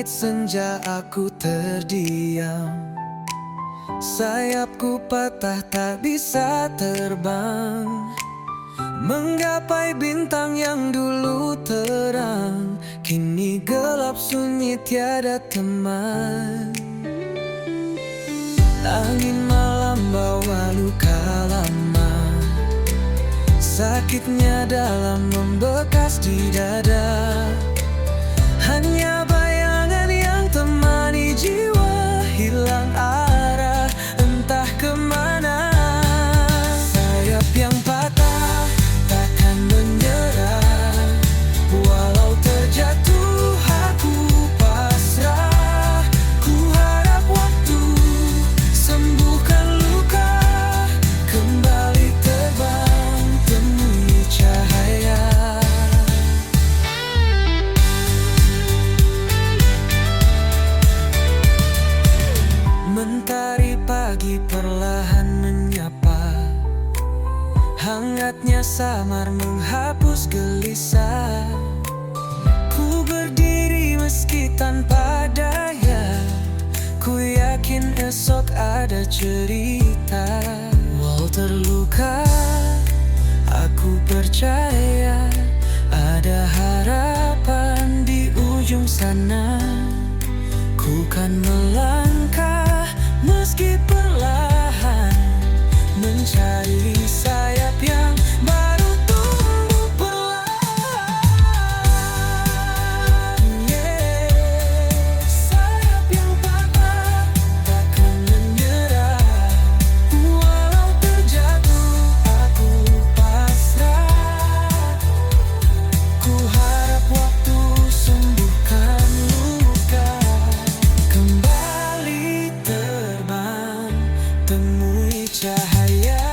langit senja aku terdiam. Sayapku patah tak bisa terbang, menggapai bintang yang dulu terang, kini gelap sunyi tiada teman. Angin malam bawa luka lama, sakitnya dalam membekas di dada. Hanya bayangan yang temani jiwa, hilang arah entah kemana. Sayap yang patah takkan menyerah, walau terjatuh aku pasrah. Ku harap waktu sembuhkan luka, kembali terbang temui cahaya. Mentari pagi perlahan menyapa, hangatnya samar menghapus gelisah. Ku berdiri meski tanpa daya, ku yakin esok ada cerita. Walau terluka, aku percaya ada harapan di ujung sana. Ku kan melangkah meski perlahan, mencari sayap yang baru tumbuh perlahan. Sayap yang patah takkan menyerah, walau terjatuh aku pasrah. Ku harap waktu sembuhkan luka, kembali terbang temui cahaya.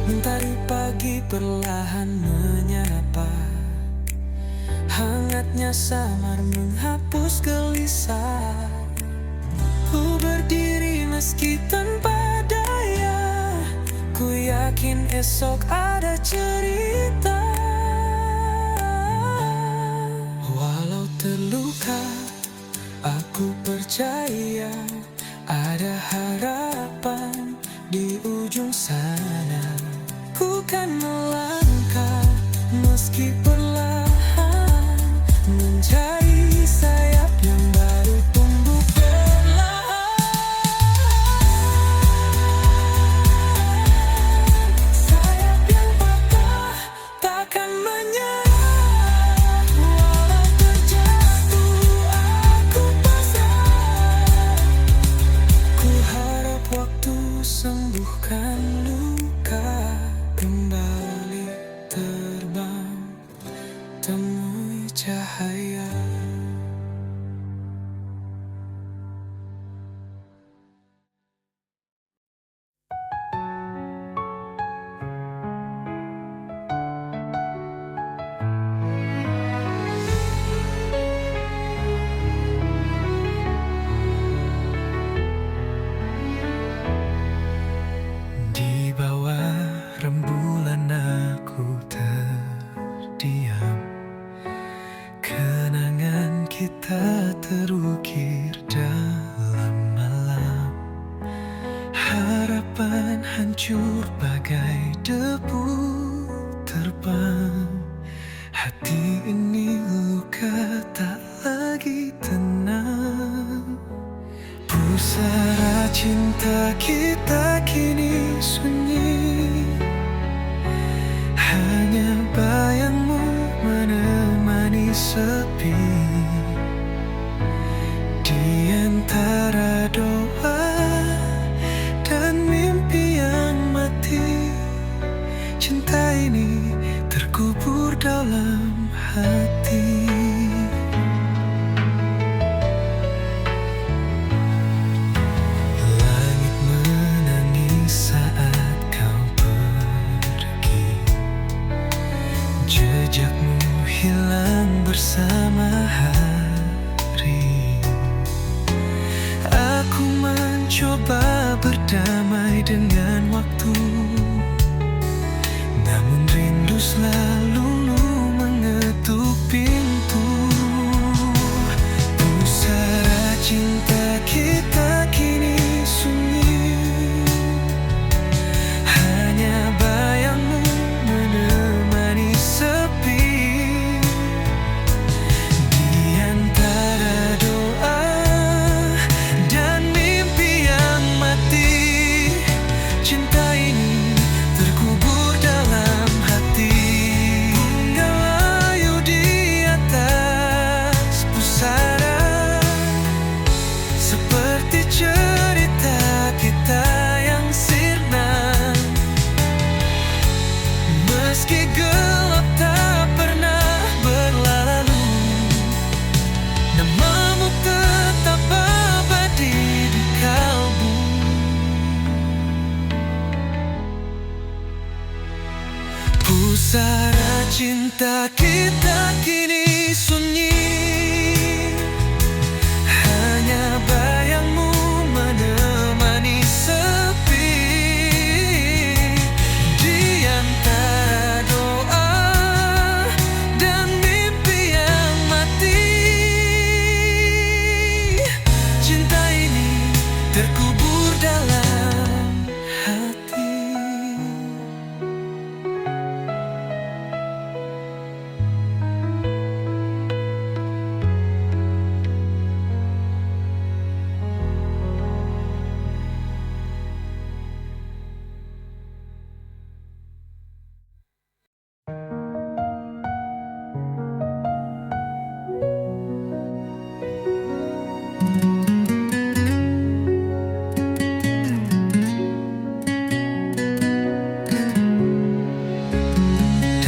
Mentari pagi perlahan menyapa, hangatnya samar menghapus gelisah. Ku berdiri meski tanpa daya, ku yakin esok ada cerita. Walau terluka, aku percaya ada harapan di ujung sana. Ku kan melangkah meski perlahan, mencari sayap yang baru tumbuh perlahan. Sayap yang patah takkan menyerah, walau terjatuh aku pasrah. Ku harap waktu sembuhkan luka, kembali terbang temui cahaya. Di bawah rembulan aku terdiam, kenangan kita terukir dalam malam. Harapan hancur bagai debu terbang. Hati ini luka tak lagi tenang. Pusara cinta kita kini sunyi, hanya bayangmu menemani sepi. Di antara doa dan mimpi yang mati, cinta ini terkubur dalam hati. Langit menangis saat kau pergi, jejakmu hilang bersama hari. Aku mencoba berdamai dengan waktu, Pusara cinta kita kini sunyi, hanya bayangmu menemani sepi. Di antara doa dan mimpi yang mati, cinta ini terkubur dalam hati.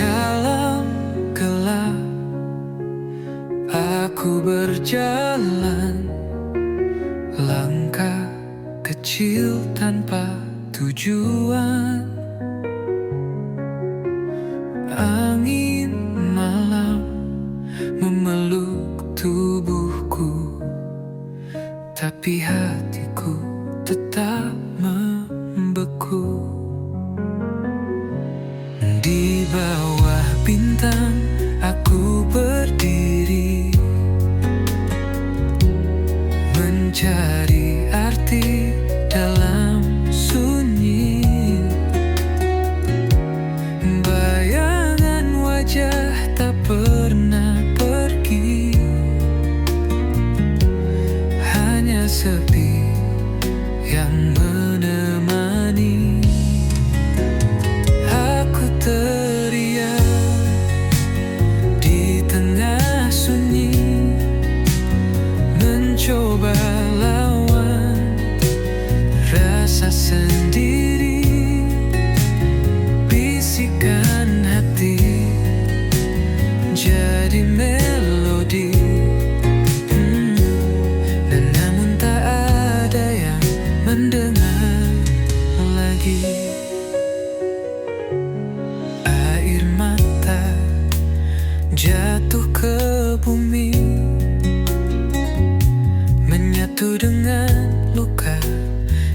Dalam gelap aku berjalan, langkah kecil tanpa tujuan. Angin malam memeluk tubuhku, tapi hatiku tetap membeku. Di bawah bintang aku berdiri, mencari arti dalam sunyi. Bayangan wajah tak pernah pergi, hanya sepi yang menemani. Aku teriak di tengah sunyi, mencoba lawan rasa sendiri. Bisikan hati jadi melodi, dan namun tak ada yang mendengar lagi. Air mata jatuh ke bumi, menyatu dengan luka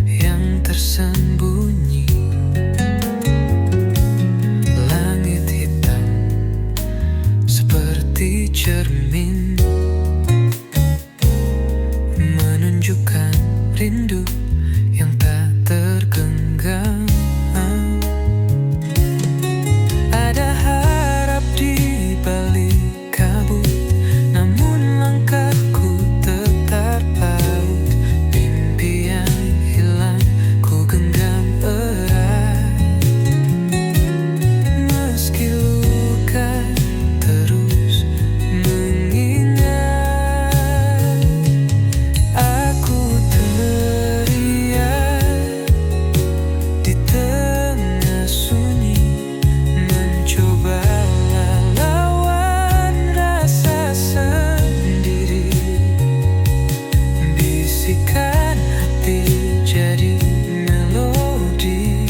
yang tersembunyi. Langit hitam seperti cermin, menunjukkan rindu yang tak tergenggam. Ada harap di balik kabut, namun langkahku tetap paut. Mimpi yang hilang ku genggam erat, meski luka terus mengingat. Aku teriak di tengah sunyi, mencoba lawan rasa sendiri. Bisikan hati jadi melodi,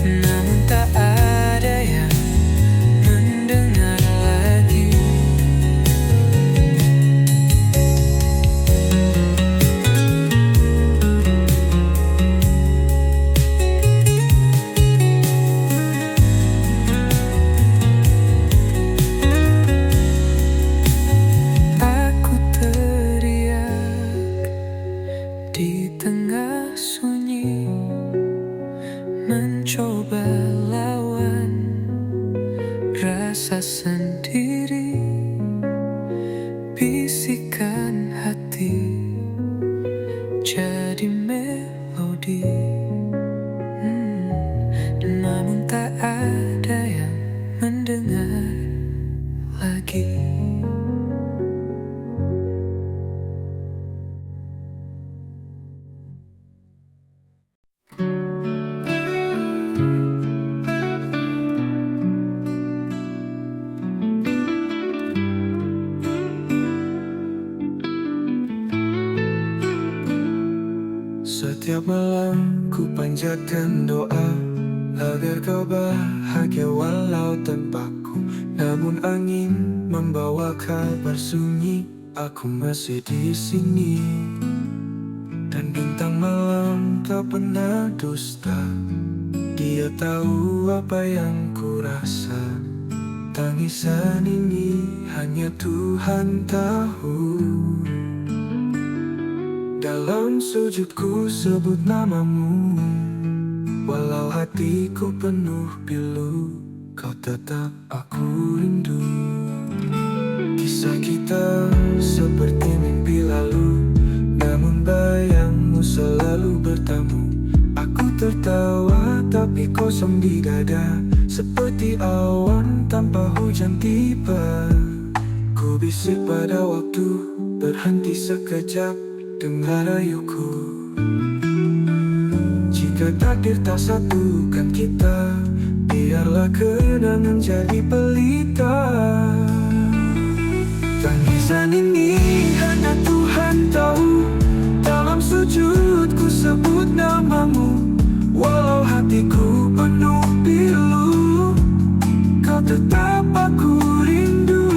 namun tak ada yang mendengar lagi. Aku teriak di tengah sunyi, mencoba lawan rasa sendiri. Bisikan hati jadi melodi, namun tak ada yang mendengar lagi. Setiap malam ku panjatkan doa agar kau bahagia walau tanpaku. Namun angin membawa kabar sunyi, aku masih di sini. Dan bintang malam tak pernah dusta, dia tahu apa yang ku rasa. Tangisan ini hanya Tuhan tahu. Dalam sujudku sebut namamu, walau hatiku penuh pilu, kau tetap aku rindu. Kisah kita seperti mimpi lalu, namun bayangmu selalu bertamu. Aku tertawa tapi kosong di dada, seperti awan tanpa hujan tiba. Ku bisik pada waktu, berhenti sekejap, dengar rayuku. Jika takdir tak satukan kita, biarlah kenangan jadi pelita. Tangisan ini hanya Tuhan tahu. Dalam sujudku sebut namamu, walau hatiku penuh pilu, kau tetap aku rindu.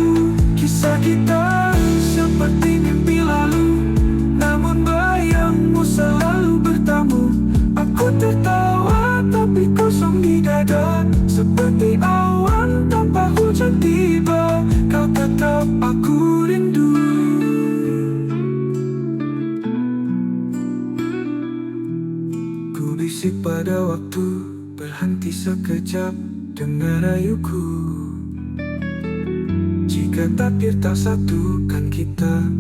Kisah kita seperti mimpi lalu, namun bayangmu selalu bertamu. Aku tertawa tapi kosong di dada, seperti awan tanpa hujan tiba, kau tetap aku rindu. Ku bisik pada waktu, berhenti sekejap, dengar rayuku. Jika takdir tak satukan kita,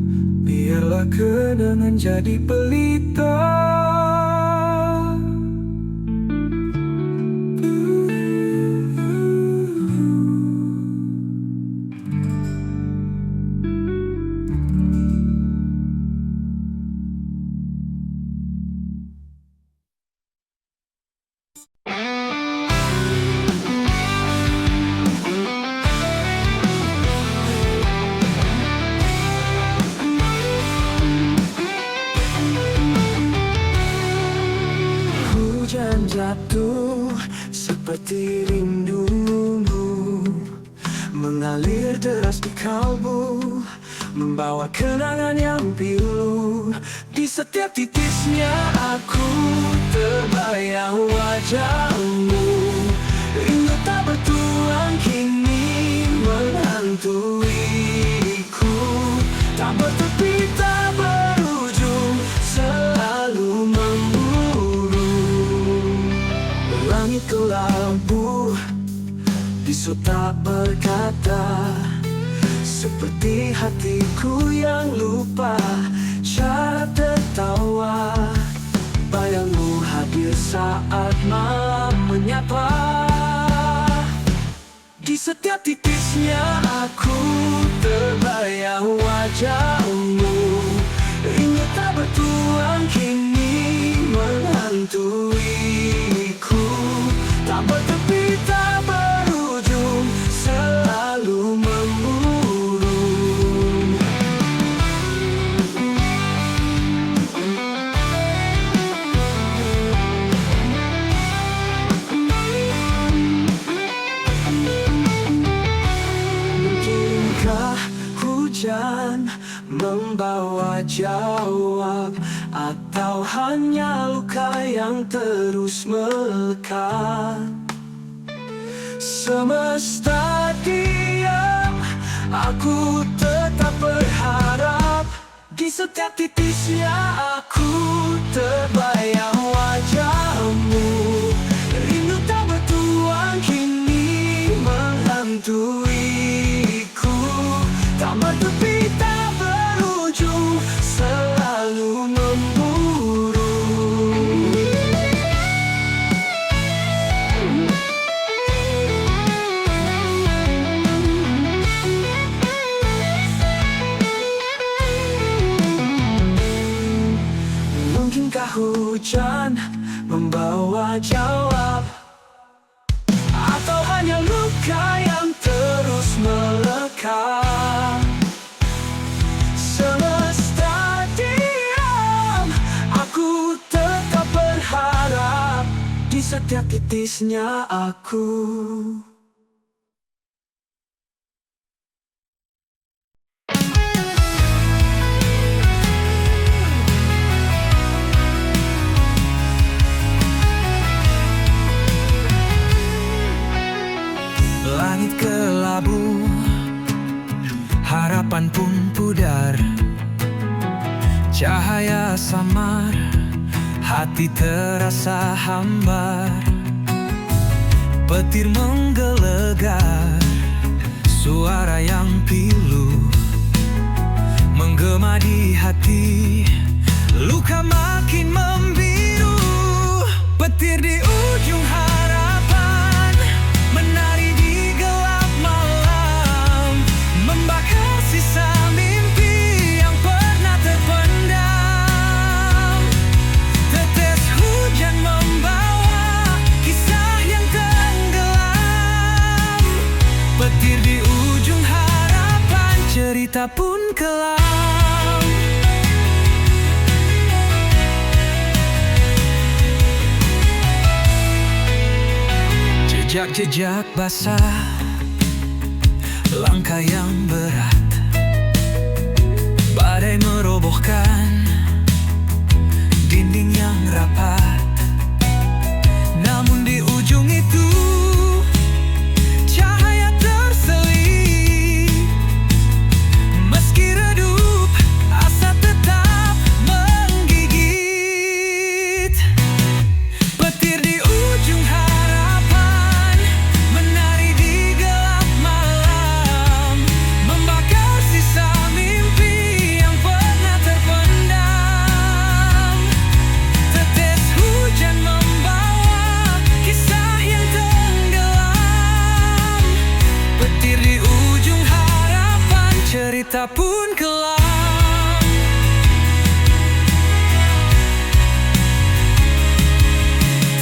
biarlah kenangan jadi pelita. Hujan jatuh seperti rindumu, mengalir deras di kalbu, membawa kenangan yang pilu. Di setiap titisnya aku terbayang wajahmu. Rindu tak bertulang kini menghantuiku, tak bertepi tak berujung, selalu memburu. Langit kelabu, bisu tak berkata, seperti hatiku yang lupa cara tertawa. Bayangmu hadir saat malam menyapa. Di setiap titisnya aku terbayang wajahmu. Rindu tak bertulang kini menghantuiku, tak bertepi tak berujung, selalu memburu. Mungkinkah hujan membawa jawab, atau hanya luka yang terus melekat? Semesta diam, aku tetap berharap. Di setiap titisnya aku terbayang wajahmu. Rindu tak bertuang kini menghantuiku, tak bertepi tak berujung, selalu memburu. Mungkinkah hujan membawa jawab, atau hanya luka yang terus melekat? Semesta diam, aku tetap berharap. Di setiap setiap titisnya aku. Langit kelabu, harapan pun pudar, cahaya samar, hati terasa hambar. Petir menggelegar, suara yang pilu menggema di hati, luka makin membiru. Petir di ujung harapan menari di gelap malam, membakar sisa mimpi yang pernah terpendam. Tetes hujan membawa kisah yang tenggelam. Petir di ujung harapan, cerita pun kelam. Jejak-jejak basah, langkah yang berat, badai merobohkan dinding yang rapat. Namun di ujung itu cahaya terselip, meski redup asa tetap menggigit. Petir di ujung harapan menari di gelap malam, membakar sisa mimpi yang pernah terpendam. Tetes hujan membawa kisah yang tenggelam. Petir di ujung harapan, cerita pun kelam.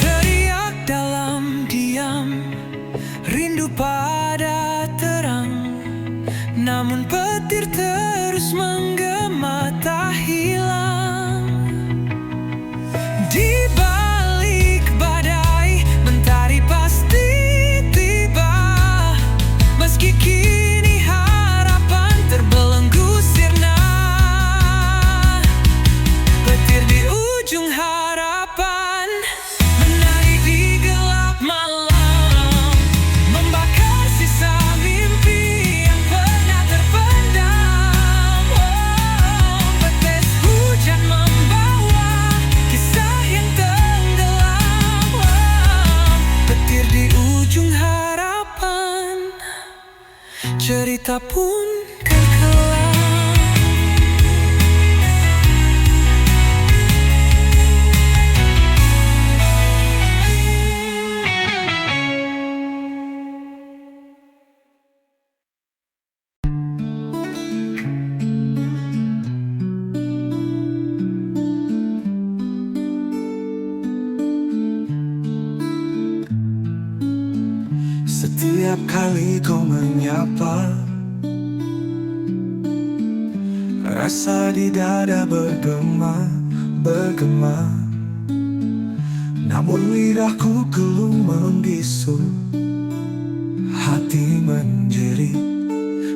Teriak dalam diam, rindu pada terang, namun petir terus menggema tak hilang. Di balik badai, mentari pasti tiba, meski kini harapan terbelenggu sirna. Petir di ujung harapan menari di gelap malam, membakar sisa mimpi yang pernah terpendam. Tetes hujan membawa kisah yang tenggelam. Petir di ujung harapan, cerita pun terkelam. Setiap kali kau menyapa, rasa di dada bergema. Namun lidahku gelum membisu, hati menjerit,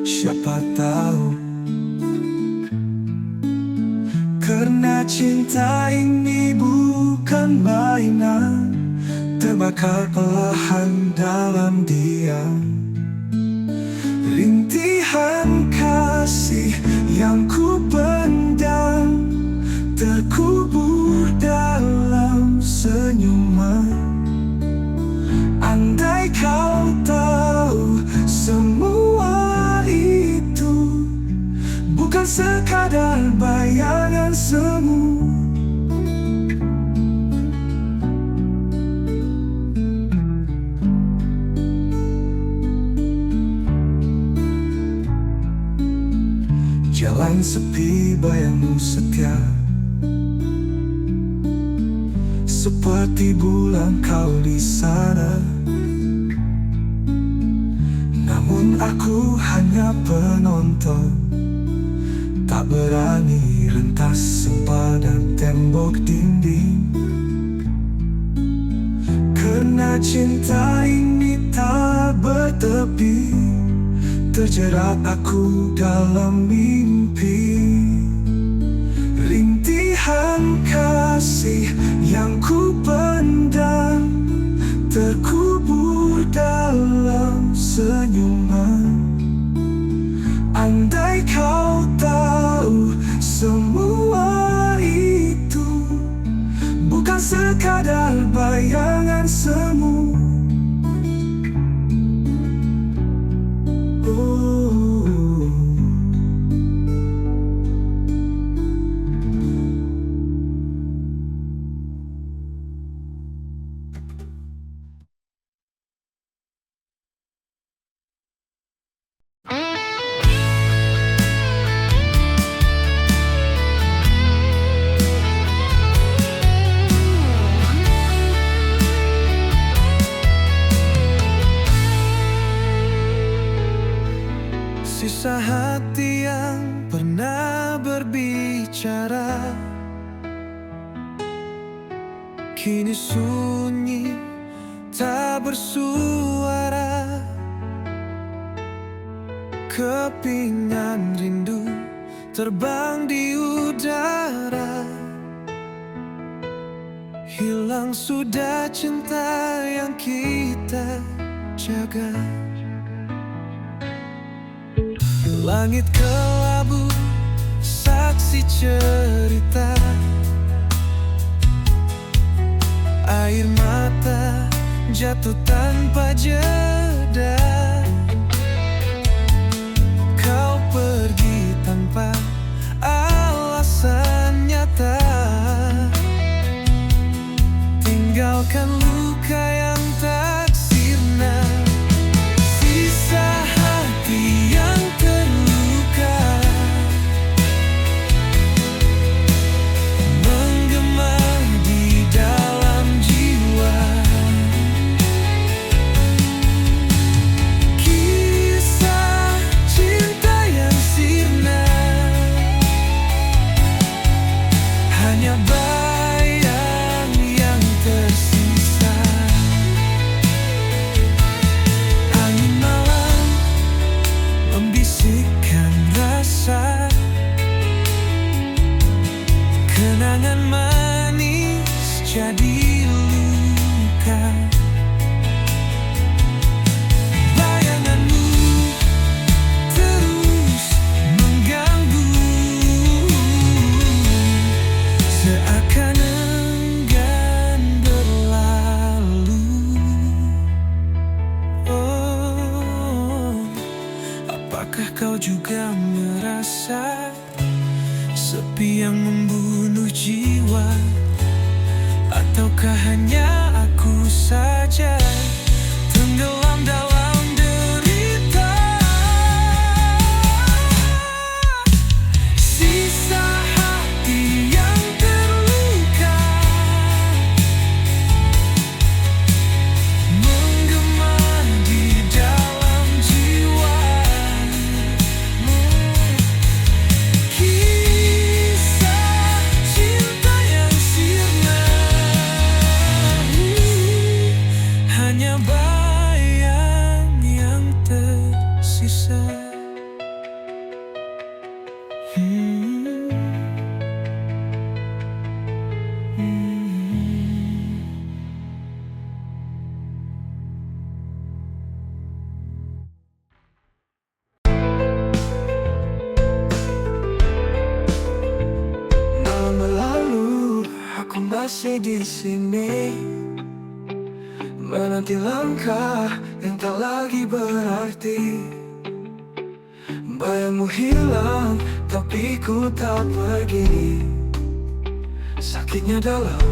siapa tahu. Karena cinta ini bukan mainan, terbakar perlahan dalam diam. Rintihan kasih yang ku pendam terkubur dalam senyuman. Andai kau tahu semua itu bukan sekadar bayangan semu. Jalan sepi, bayangmu setia, seperti bulan kau di sana. Namun aku hanya penonton, tak berani rentas sempadan tembok dinding. Karena cinta ini tak bertepi, terjerat aku dalam mimpi. Rintihan kasih yang ku pendam terkubur dalam senyuman. Andai kau tahu semua itu bukan sekadar bayangan semu. Sisa hati yang pernah berbicara kini sunyi, tak bersuara. Kepingan rindu terbang di udara. Hilang sudah cinta yang kita jaga. Langit kelabu, saksi cerita. Air mata jatuh tanpa jeda. Kau pergi tanpa alasan nyata, tinggalkan luka yang tak sirna. Sisa hati yang terluka menggema di dalam jiwa. Kisah cinta yang sirna hanya bayang yang tersisa. Angin malam membisikkan rasa, kenangan manis jadi luka. Bayanganmu terus mengganggu, seakan enggan berlalu. Oh, apakah kau juga merasa sepi yang membunuh jiwa? Ataukah hanya aku saja tenggelam dalam derita? Sisa hati yang terluka menggema di dalam jiwa. Kisah cinta yang sirna hanya bayang yang tersisa. Malam berlalu, aku masih di sini, menanti langkah yang tak lagi berarti. Bayangmu hilang, tapi ku tak pergi. Sakitnya dalam,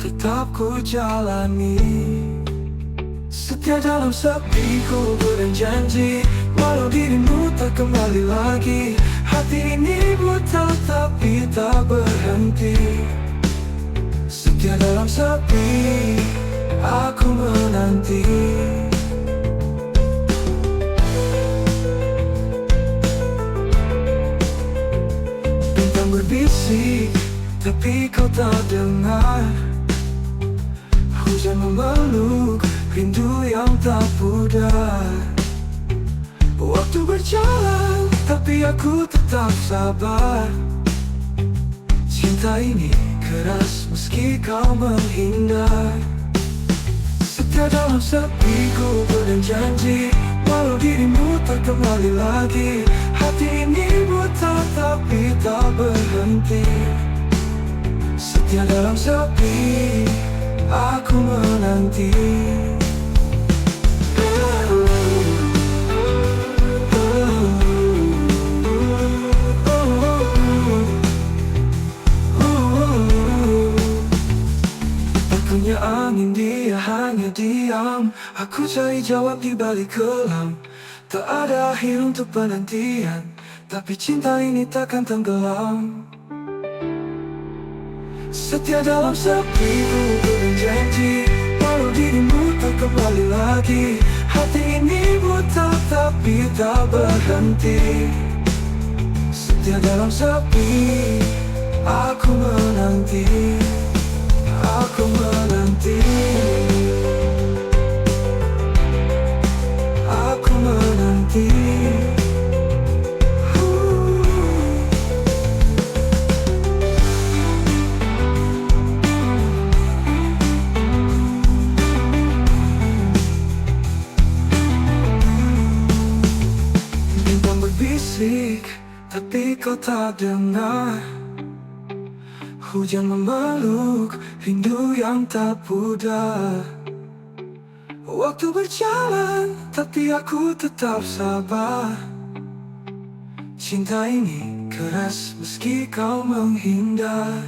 tetap ku jalani. Setia dalam sepi, ku berjanji, walau dirimu tak kembali lagi. Hati ini buta tapi tak berhenti. Setia dalam sepi, aku menanti. Bintang berbisik, tapi kau tak dengar. Hujan membelut tak pudar. Waktu berjalan, tapi aku tetap sabar. Cinta ini keras meski kau menghindar. Setia dalam sepi ku berjanji, walau dirimu tak kembali lagi. Hati ini buta tapi tak berhenti. Setia dalam sepi, aku menanti. Punya angin, dia hanya diam. Aku cari jawab di balik kelam. Tak ada akhir untuk penantian, tapi cinta ini takkan tenggelam. Setia dalam sepi ku berjanji, walau dirimu tak kembali lagi. Hati ini buta tapi tak berhenti. Setia dalam sepi, aku menanti. Aku menanti. Aku menanti. Bintang berbisik, tapi kau tak dengar. Hujan memeluk, rindu yang tak pudar. Waktu berjalan, tapi aku tetap sabar. Cinta ini keras meski kau menghindar.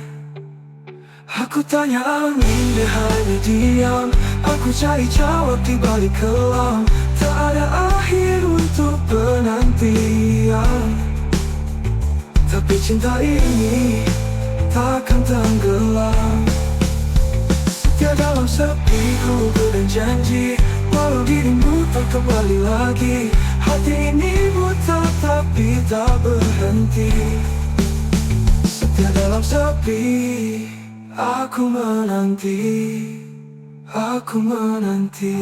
Aku tanya angin, dia hanya diam. Aku cari jawab di balik kelam. Tak ada akhir untuk penantian, tapi cinta ini takkan tenggelam. Setia dalam sepi ku berjanji, walau dirimu tak kembali lagi. Hati ini buta tapi tak berhenti. Setia dalam sepi, aku menanti. Aku menanti.